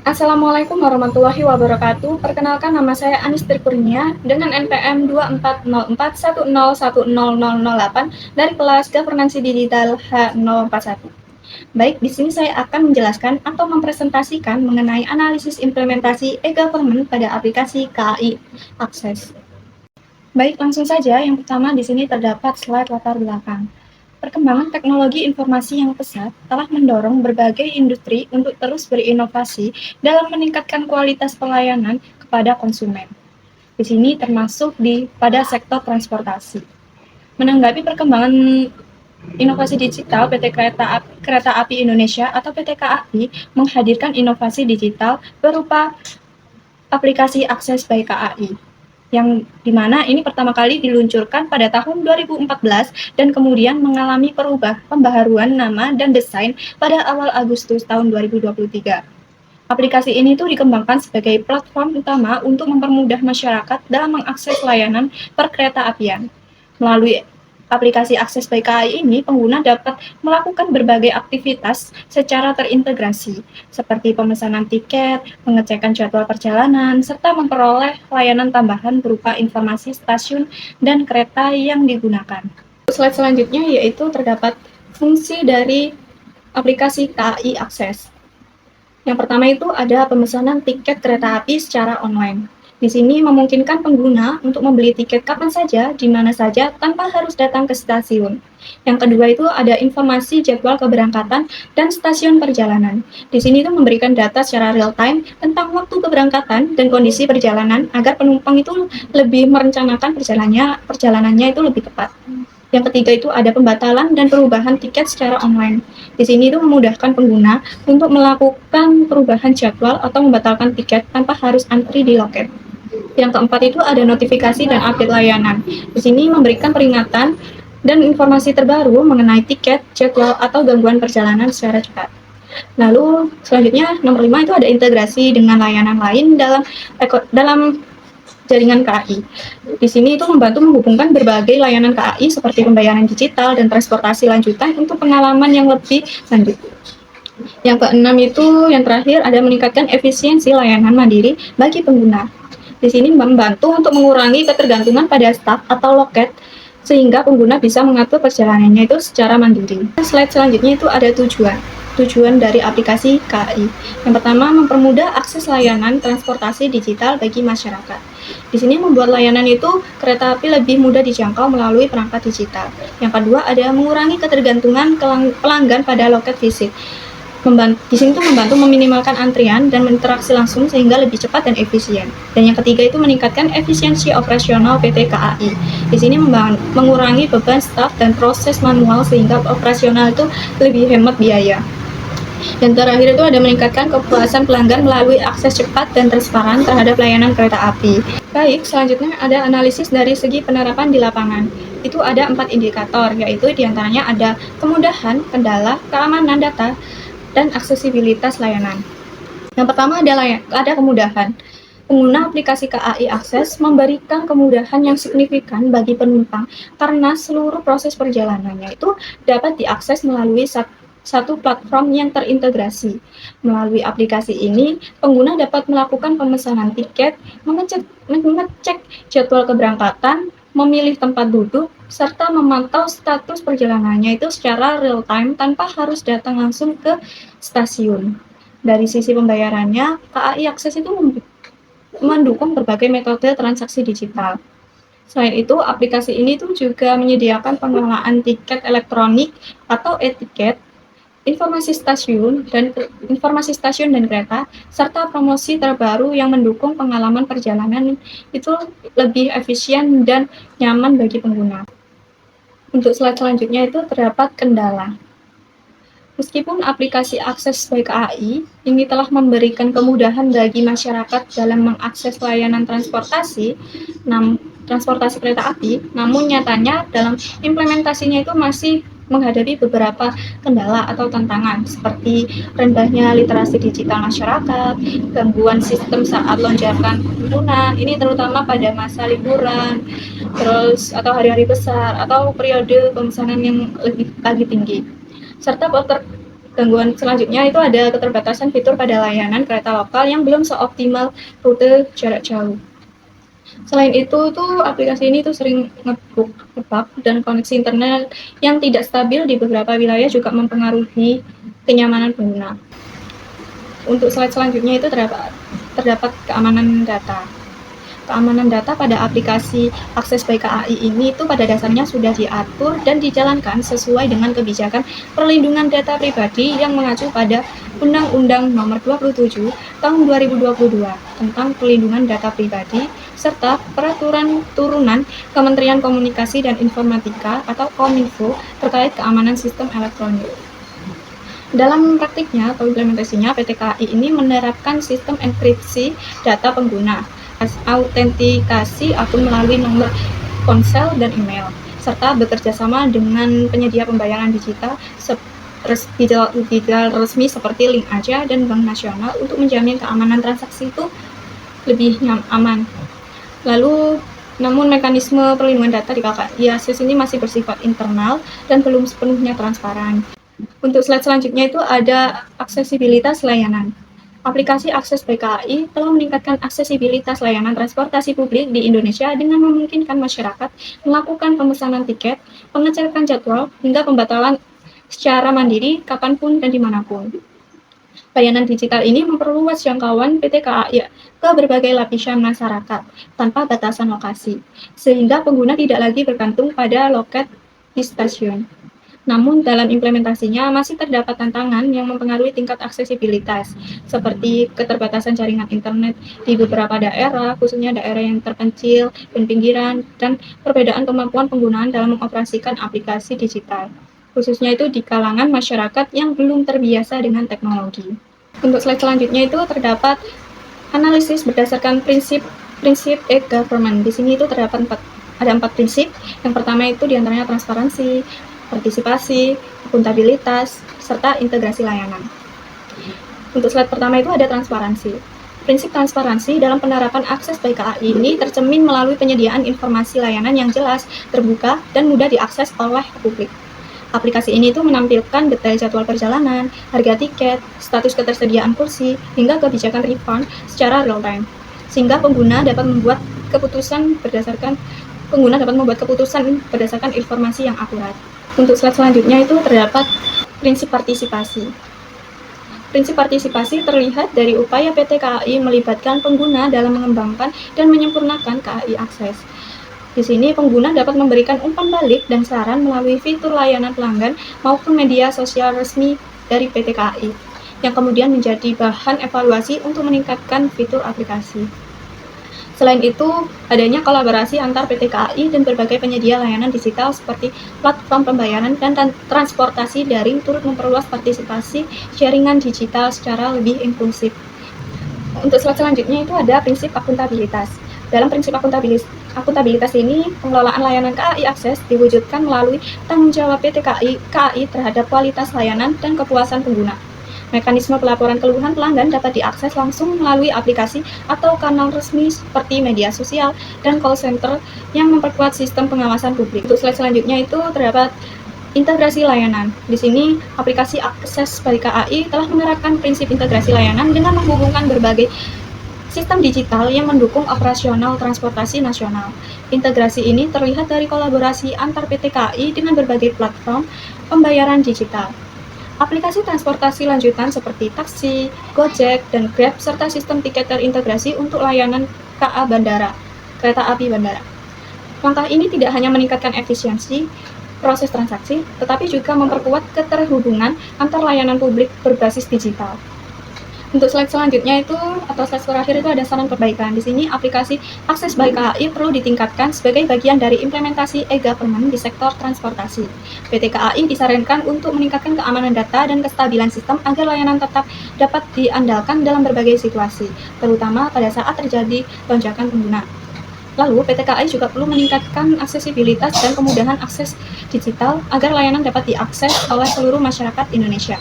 Assalamualaikum warahmatullahi wabarakatuh. Perkenalkan nama saya Anis Trikurnia dengan NPM 240410100008 dari kelas Governance Digital H041. Baik, di sini saya akan menjelaskan atau mempresentasikan mengenai analisis implementasi e-government pada aplikasi KAI Akses. Baik, langsung saja. Yang pertama di sini terdapat slide latar belakang. Perkembangan teknologi informasi yang pesat telah mendorong berbagai industri untuk terus berinovasi dalam meningkatkan kualitas pelayanan kepada konsumen. Di sini termasuk pada sektor transportasi. Menanggapi perkembangan inovasi digital, PT Kereta Api Indonesia atau PT KAI menghadirkan inovasi digital berupa aplikasi Akses by KAI, yang dimana ini pertama kali diluncurkan pada tahun 2014 dan kemudian mengalami pembaharuan nama dan desain pada awal Agustus tahun 2023. Aplikasi ini tuh dikembangkan sebagai platform utama untuk mempermudah masyarakat dalam mengakses layanan perkereta apian. Melalui aplikasi Akses by KAI ini, pengguna dapat melakukan berbagai aktivitas secara terintegrasi, seperti pemesanan tiket, pengecekan jadwal perjalanan, serta memperoleh layanan tambahan berupa informasi stasiun dan kereta yang digunakan. Slide selanjutnya yaitu terdapat fungsi dari aplikasi KAI Akses. Yang pertama itu ada pemesanan tiket kereta api secara online. Di sini memungkinkan pengguna untuk membeli tiket kapan saja, di mana saja, tanpa harus datang ke stasiun. Yang kedua itu ada informasi jadwal keberangkatan dan stasiun perjalanan. Di sini itu memberikan data secara real time tentang waktu keberangkatan dan kondisi perjalanan agar penumpang itu lebih merencanakan perjalanannya itu lebih tepat. Yang ketiga itu ada pembatalan dan perubahan tiket secara online. Di sini itu memudahkan pengguna untuk melakukan perubahan jadwal atau membatalkan tiket tanpa harus antri di loket. Yang keempat itu ada notifikasi dan update layanan. Di sini memberikan peringatan dan informasi terbaru mengenai tiket, jadwal, atau gangguan perjalanan secara cepat. Lalu selanjutnya nomor 5 itu ada integrasi dengan layanan lain dalam jaringan KAI. Di sini itu membantu menghubungkan berbagai layanan KAI seperti pembayaran digital dan transportasi lanjutan untuk pengalaman yang lebih lanjut. Yang keenam itu yang terakhir ada meningkatkan efisiensi layanan mandiri bagi pengguna. Di sini membantu untuk mengurangi ketergantungan pada staf atau loket sehingga pengguna bisa mengatur perjalanannya itu secara mandiri. Slide selanjutnya itu ada tujuan dari aplikasi KAI. Yang pertama, mempermudah akses layanan transportasi digital bagi masyarakat. Di sini membuat layanan itu kereta api lebih mudah dijangkau melalui perangkat digital. Yang kedua, ada mengurangi ketergantungan pelanggan pada loket fisik. Di sini tuh membantu meminimalkan antrian dan berinteraksi langsung sehingga lebih cepat dan efisien. Dan yang ketiga itu meningkatkan efisiensi operasional PT KAI. Di sini mengurangi beban staf dan proses manual sehingga operasional itu lebih hemat biaya. Dan terakhir itu ada meningkatkan kepuasan pelanggan melalui akses cepat dan transparan terhadap layanan kereta api. Baik, selanjutnya ada analisis dari segi penerapan di lapangan. Itu ada 4 indikator, yaitu diantaranya ada kemudahan, kendala, keamanan data, dan aksesibilitas layanan. Yang pertama ada kemudahan. Pengguna aplikasi KAI Akses memberikan kemudahan yang signifikan bagi penumpang karena seluruh proses perjalanannya itu dapat diakses melalui satu platform yang terintegrasi. Melalui aplikasi ini, pengguna dapat melakukan pemesanan tiket, mengecek jadwal keberangkatan, memilih tempat duduk, serta memantau status perjalanannya itu secara real time tanpa harus datang langsung ke stasiun. Dari sisi pembayarannya, KAI Akses itu mendukung berbagai metode transaksi digital. Selain itu, aplikasi ini tuh juga menyediakan pengelolaan tiket elektronik atau e-tiket, informasi stasiun dan kereta, serta promosi terbaru yang mendukung pengalaman perjalanan itu lebih efisien dan nyaman bagi pengguna. Untuk slide selanjutnya itu terdapat kendala. Meskipun aplikasi Akses by KAI ini telah memberikan kemudahan bagi masyarakat dalam mengakses layanan transportasi kereta api, namun nyatanya dalam implementasinya itu masih menghadapi beberapa kendala atau tantangan seperti rendahnya literasi digital masyarakat, gangguan sistem saat lonjakan pengguna, ini terutama pada masa liburan, atau hari-hari besar, atau periode pemesanan yang lebih tinggi, serta Gangguan selanjutnya itu ada keterbatasan fitur pada layanan kereta lokal yang belum seoptimal rute jarak jauh. Selain itu tuh aplikasi ini tuh sering ngebug dan koneksi internet yang tidak stabil di beberapa wilayah juga mempengaruhi kenyamanan pengguna. Untuk slide selanjutnya itu terdapat keamanan data. Keamanan data pada aplikasi akses by KAI ini itu pada dasarnya sudah diatur dan dijalankan sesuai dengan kebijakan perlindungan data pribadi yang mengacu pada Undang-Undang Nomor 27 Tahun 2022 tentang Perlindungan Data Pribadi serta Peraturan Turunan Kementerian Komunikasi dan Informatika atau Kominfo terkait keamanan sistem elektronik. Dalam praktiknya atau implementasinya, PT KAI ini menerapkan sistem enkripsi data pengguna, autentikasi akun melalui nomor ponsel dan email, serta bekerja sama dengan penyedia pembayaran digital resmi seperti Link Aja dan Bank Nasional untuk menjamin keamanan transaksi itu lebih aman. Lalu, namun mekanisme perlindungan data di KAI Akses ini masih bersifat internal dan belum sepenuhnya transparan. Untuk slide selanjutnya itu ada aksesibilitas layanan. Aplikasi Akses by KAI telah meningkatkan aksesibilitas layanan transportasi publik di Indonesia dengan memungkinkan masyarakat melakukan pemesanan tiket, pengecekan jadwal, hingga pembatalan secara mandiri kapanpun dan dimanapun. Layanan digital ini memperluas jangkauan PT KAI ke berbagai lapisan masyarakat tanpa batasan lokasi, sehingga pengguna tidak lagi bergantung pada loket di stasiun. Namun dalam implementasinya masih terdapat tantangan yang mempengaruhi tingkat aksesibilitas, seperti keterbatasan jaringan internet di beberapa daerah, khususnya daerah yang terpencil dan pinggiran, dan perbedaan kemampuan penggunaan dalam mengoperasikan aplikasi digital, khususnya itu di kalangan masyarakat yang belum terbiasa dengan teknologi. Untuk slide selanjutnya itu terdapat analisis berdasarkan prinsip e-government. Di sini itu terdapat ada 4 prinsip. Yang pertama itu diantaranya transparansi, partisipasi, akuntabilitas, serta integrasi layanan. Untuk slide pertama itu ada transparansi. Prinsip transparansi dalam penerapan akses by KAI ini tercermin melalui penyediaan informasi layanan yang jelas, terbuka, dan mudah diakses oleh publik. Aplikasi ini tuh menampilkan detail jadwal perjalanan, harga tiket, status ketersediaan kursi, hingga kebijakan refund secara real time, sehingga pengguna dapat membuat keputusan berdasarkan informasi yang akurat. Untuk slide selanjutnya itu terdapat prinsip partisipasi. Prinsip partisipasi terlihat dari upaya PT KAI melibatkan pengguna dalam mengembangkan dan menyempurnakan KAI Akses. Di sini pengguna dapat memberikan umpan balik dan saran melalui fitur layanan pelanggan maupun media sosial resmi dari PT KAI, yang kemudian menjadi bahan evaluasi untuk meningkatkan fitur aplikasi. Selain itu, adanya kolaborasi antar PT KAI dan berbagai penyedia layanan digital seperti platform pembayaran dan transportasi daring turut memperluas partisipasi jaringan digital secara lebih inklusif. Untuk slide selanjutnya itu ada prinsip akuntabilitas. Dalam prinsip akuntabilitas ini, pengelolaan layanan KAI Akses diwujudkan melalui tanggung jawab PT KAI terhadap kualitas layanan dan kepuasan pengguna. Mekanisme pelaporan keluhan pelanggan dapat diakses langsung melalui aplikasi atau kanal resmi seperti media sosial dan call center yang memperkuat sistem pengawasan publik. Untuk slide selanjutnya itu terdapat integrasi layanan. Di sini, aplikasi Akses by KAI telah menerapkan prinsip integrasi layanan dengan menghubungkan berbagai sistem digital yang mendukung operasional transportasi nasional. Integrasi ini terlihat dari kolaborasi antar PT KAI dengan berbagai platform pembayaran digital. Aplikasi transportasi lanjutan seperti taksi, Gojek, dan Grab, serta sistem tiket terintegrasi untuk layanan KA bandara, kereta api bandara. Langkah ini tidak hanya meningkatkan efisiensi proses transaksi, tetapi juga memperkuat keterhubungan antar layanan publik berbasis digital. Untuk slide selanjutnya itu, atau slide terakhir itu ada saran perbaikan. Di sini aplikasi Akses by KAI perlu ditingkatkan sebagai bagian dari implementasi e-government di sektor transportasi. PT KAI disarankan untuk meningkatkan keamanan data dan kestabilan sistem agar layanan tetap dapat diandalkan dalam berbagai situasi, terutama pada saat terjadi lonjakan pengguna. Lalu, PT KAI juga perlu meningkatkan aksesibilitas dan kemudahan akses digital agar layanan dapat diakses oleh seluruh masyarakat Indonesia.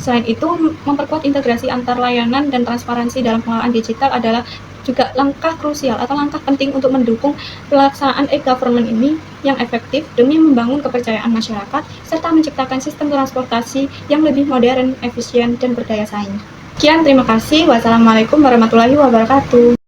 Selain itu, memperkuat integrasi antar layanan dan transparansi dalam pengelolaan digital adalah juga langkah krusial atau langkah penting untuk mendukung pelaksanaan e-government ini yang efektif demi membangun kepercayaan masyarakat serta menciptakan sistem transportasi yang lebih modern, efisien, dan berdaya saing. Sekian, terima kasih. Wassalamualaikum warahmatullahi wabarakatuh.